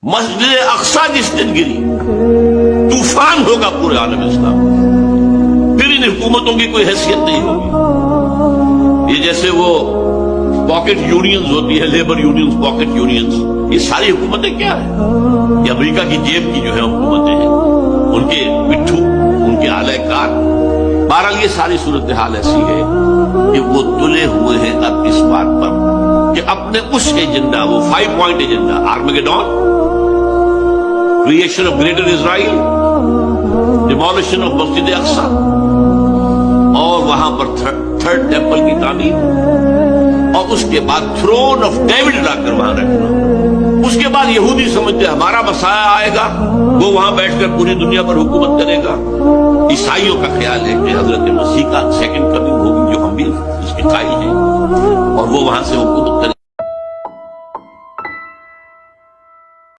مسجد اقصا جس دن گری طوفان ہوگا پورے عالم اسلام، پھر ان حکومتوں کی کوئی حیثیت نہیں ہوگی۔ یہ جیسے وہ پاکٹ یونینز ہوتی ہے، لیبر یونینز، پاکٹ یونینز، یہ ساری حکومتیں کیا ہیں؟ یہ امریکہ کی جیب کی جو ہے حکومتیں ہیں، ان کے پٹھو، ان کے اعلی کار۔ بہرحال یہ ساری صورتحال ایسی ہے کہ وہ تلے ہوئے ہیں اب اس بات پر کہ اپنے اس ایجنڈا، وہ 5 point agenda, Armageddon, creation of Greater Israel, demolition of Masjid Aqsa, اور وہاں پر تھرڈ ٹیمپل کی تعمیر، اور اس کے بعد تھرون آف ڈیوڈ لا کر وہاں رکھنا۔ اس کے بعد یہودی سمجھتے ہمارا مسیح آئے گا، وہ وہاں بیٹھ کر پوری دنیا پر حکومت کرے گا۔ عیسائیوں کا خیال ہے کہ حضرت مسیح کا سیکنڈ کمنگ ہوگی، جو ہم بھی اس کے قائل ہیں، اور وہ وہاں سے حکومت کرے گا۔